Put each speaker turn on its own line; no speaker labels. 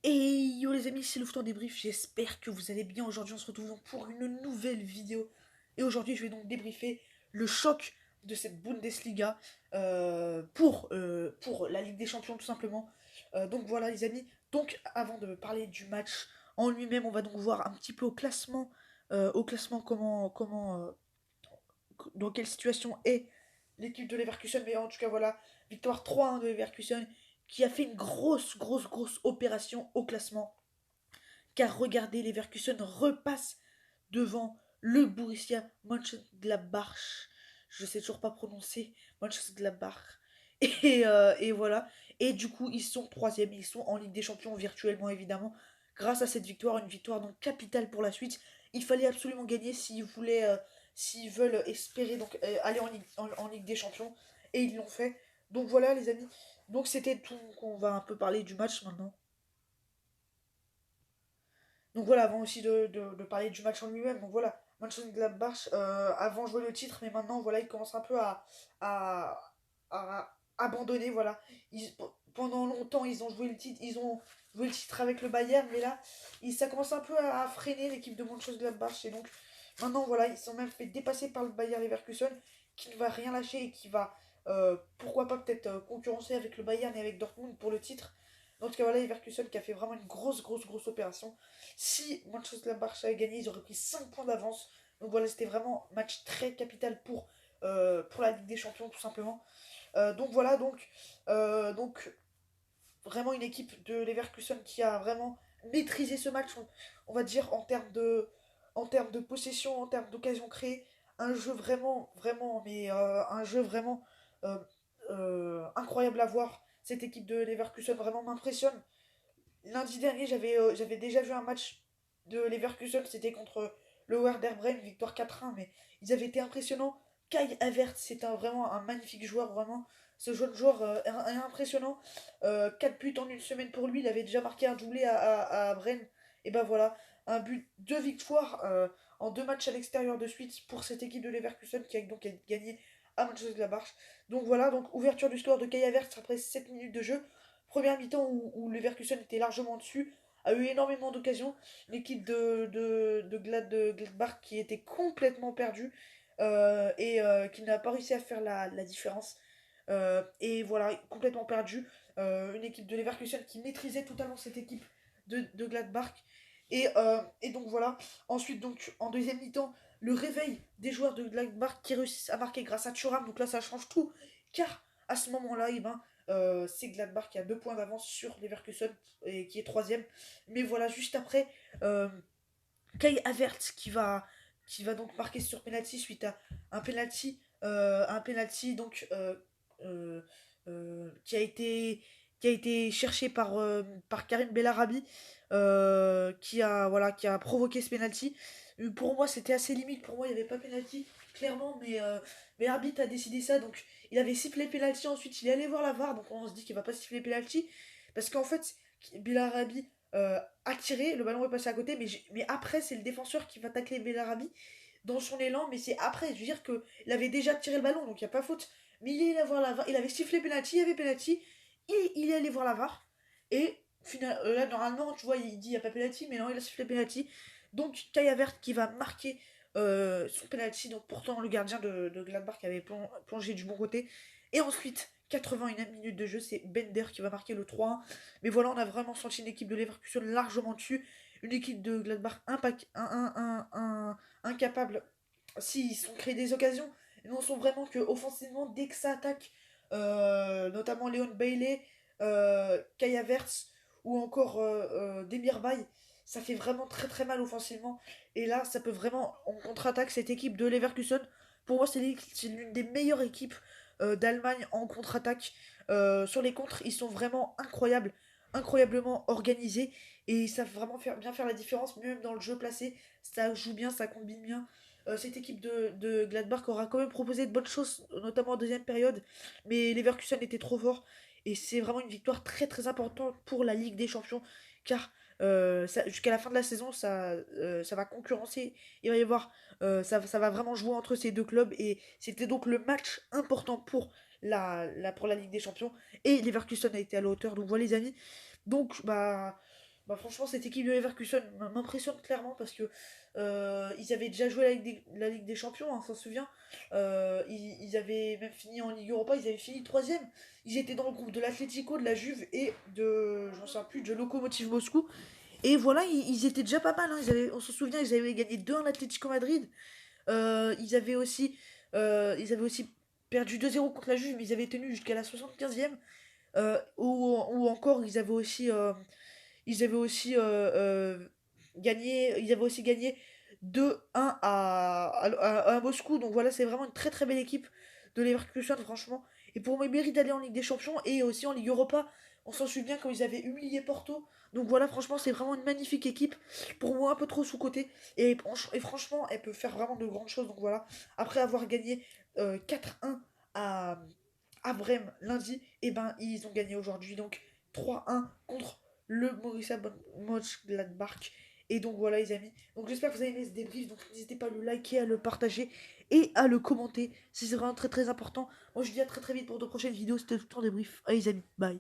Et yo les amis, c'est Louveteau Débrief, j'espère que vous allez bien. Aujourd'hui on se retrouve donc pour une nouvelle vidéo. Et aujourd'hui je vais donc débriefer le choc de cette Bundesliga pour la Ligue des Champions tout simplement. Donc voilà les amis, donc avant de parler du match en lui-même, on va donc voir un petit peu au classement dans quelle situation est l'équipe de Leverkusen. Mais en tout cas voilà, victoire 3-1 de Leverkusen qui a fait une grosse opération au classement. Car regardez, Leverkusen repasse devant le Borussia Mönchengladbach. Je sais toujours pas prononcer Mönchengladbach. Et voilà. Et du coup, ils sont troisième, ils sont en Ligue des Champions virtuellement évidemment. Grâce à cette victoire, une victoire donc capitale pour la suite. Il fallait absolument gagner s'ils veulent espérer donc aller en Ligue des Champions. Et ils l'ont fait. Donc voilà les amis. Donc c'était tout. On va un peu parler du match maintenant. Donc voilà, avant aussi de parler du match en lui-même, donc voilà, Mönchengladbach avant jouait le titre, mais maintenant voilà, il commence un peu à, à abandonner, voilà. Pendant longtemps, ils ont joué le titre, ils ont joué le titre avec le Bayern, mais là, ça commence un peu à freiner l'équipe de Mönchengladbach, et donc maintenant voilà, ils sont même fait dépasser par le Bayern Leverkusen, qui ne va rien lâcher et qui va, pourquoi pas peut-être concurrencer avec le Bayern et avec Dortmund pour le titre. En tout cas, voilà, Leverkusen qui a fait vraiment une grosse opération. Si Manchester Barça avait gagné, ils auraient pris 5 points d'avance. Donc voilà, c'était vraiment un match très capital pour la Ligue des Champions, tout simplement. Donc voilà, donc vraiment une équipe de Leverkusen qui a vraiment maîtrisé ce match, on va dire, en termes de possession, en termes d'occasion créée. Un jeu vraiment, mais un jeu vraiment euh, incroyable à voir. Cette équipe de Leverkusen vraiment m'impressionne. Lundi dernier, j'avais déjà vu un match de Leverkusen, c'était contre le Werder Bremen, victoire 4-1, mais ils avaient été impressionnants. Kai Havertz, c'est vraiment un magnifique joueur, vraiment. Ce jeune joueur est impressionnant. 4 buts en une semaine pour lui, il avait déjà marqué un doublé à Bremen. Et ben voilà, un but, deux victoires en deux matchs à l'extérieur de suite pour cette équipe de Leverkusen qui a donc gagné à Mönchengladbach. Donc voilà, donc ouverture du score de Kai Havertz après 7 minutes de jeu. Première mi-temps où Leverkusen était largement dessus, a eu énormément d'occasions. L'équipe de Gladbach qui était complètement perdue qui n'a pas réussi à faire la différence. Et voilà, complètement perdue. Une équipe de Leverkusen qui maîtrisait totalement cette équipe de Gladbach. Et donc voilà. Ensuite, donc en deuxième mi-temps, le réveil des joueurs de Gladbach qui réussissent à marquer grâce à Thuram. Donc là, ça change tout. Car à ce moment-là, eh ben, c'est Gladbach qui a 2 points d'avance sur Leverkusen et qui est troisième. Mais voilà, juste après, Kai Havertz qui va donc marquer sur penalty suite à un penalty donc qui a été cherché par Karim Bellarabi, qui a provoqué ce penalty. Pour moi, c'était assez limite. Pour moi, il n'y avait pas penalty, clairement, mais l'arbitre a décidé ça. Donc, il avait sifflé penalty. Ensuite, il est allé voir la VAR. Donc, on se dit qu'il va pas siffler penalty. Parce qu'en fait, Bellarabi a tiré, le ballon est passé à côté. Mais après, c'est le défenseur qui va tacler Bellarabi dans son élan. Mais c'est après, je veux dire qu'il avait déjà tiré le ballon. Donc, il n'y a pas faute. Mais il est allé voir la VAR. Il avait sifflé penalty. Il y avait penalty. Il est allé voir la VAR. Et là, normalement, tu vois, il dit il n'y a pas penalty, mais non, il a sifflé penalty. Donc, Kai Havertz qui va marquer son penalty. Donc, pourtant, le gardien de Gladbach avait plongé du bon côté. Et ensuite, 81e minute de jeu, c'est Bender qui va marquer le 3-1. Mais voilà, on a vraiment senti une équipe de Leverkusen largement dessus. Une équipe de Gladbach incapable s'ils sont créés des occasions. Et non, sont vraiment que offensivement, dès que ça attaque, notamment Léon Bailey, Kai Havertz ou encore Demir Bay, ça fait vraiment très mal offensivement. Et là, ça peut vraiment, en contre-attaque, cette équipe de Leverkusen, pour moi, c'est l'une des meilleures équipes d'Allemagne en contre-attaque. Sur les contres, ils sont vraiment incroyables, incroyablement organisés. Et ils savent vraiment bien faire la différence, même dans le jeu placé. Ça joue bien, ça combine bien. Cette équipe de Gladbach aura quand même proposé de bonnes choses, notamment en deuxième période. Mais Leverkusen était trop fort. Et c'est vraiment une victoire très importante pour la Ligue des Champions. Car jusqu'à la fin de la saison, ça va concurrencer. Il va y avoir, ça va vraiment jouer entre ces deux clubs. Et c'était donc le match important pour la Ligue des Champions. Et Leverkusen a été à la hauteur. Donc voilà les amis. Donc bah Bah franchement, cette équipe de Leverkusen m'impressionne clairement parce que ils avaient déjà joué la Ligue des Champions, hein, on s'en souvient. Ils avaient même fini en Ligue Europa, ils avaient fini troisième. Ils étaient dans le groupe de l'Atlético, de la Juve et de, j'en sais plus, de Lokomotiv Moscou. Et voilà, ils étaient déjà pas mal, hein. On se souvient, ils avaient gagné 2-1 à l'Atlético Madrid. Ils avaient aussi perdu 2-0 contre la Juve, mais ils avaient tenu jusqu'à la 75e. Ou encore, ils avaient aussi gagné, ils avaient aussi gagné 2-1 à Moscou. Donc voilà, c'est vraiment une très très belle équipe de Leverkusen, franchement. Et pour moi, ils méritent d'aller en Ligue des Champions et aussi en Ligue Europa. On s'en souvient quand ils avaient humilié Porto. Donc voilà, franchement, c'est vraiment une magnifique équipe. Pour moi, un peu trop sous-cotée. Et franchement, elle peut faire vraiment de grandes choses. Donc voilà, après avoir gagné 4-1 à, à Brême lundi, et ben ils ont gagné aujourd'hui. Donc 3-1 contre le Borussia Mönchengladbach. Et donc voilà les amis. Donc j'espère que vous avez aimé ce débrief. Donc n'hésitez pas à le liker, à le partager et à le commenter. C'est vraiment très très important. Moi je vous dis à très très vite pour de prochaines vidéos. C'était tout le temps débrief. Allez les amis, bye.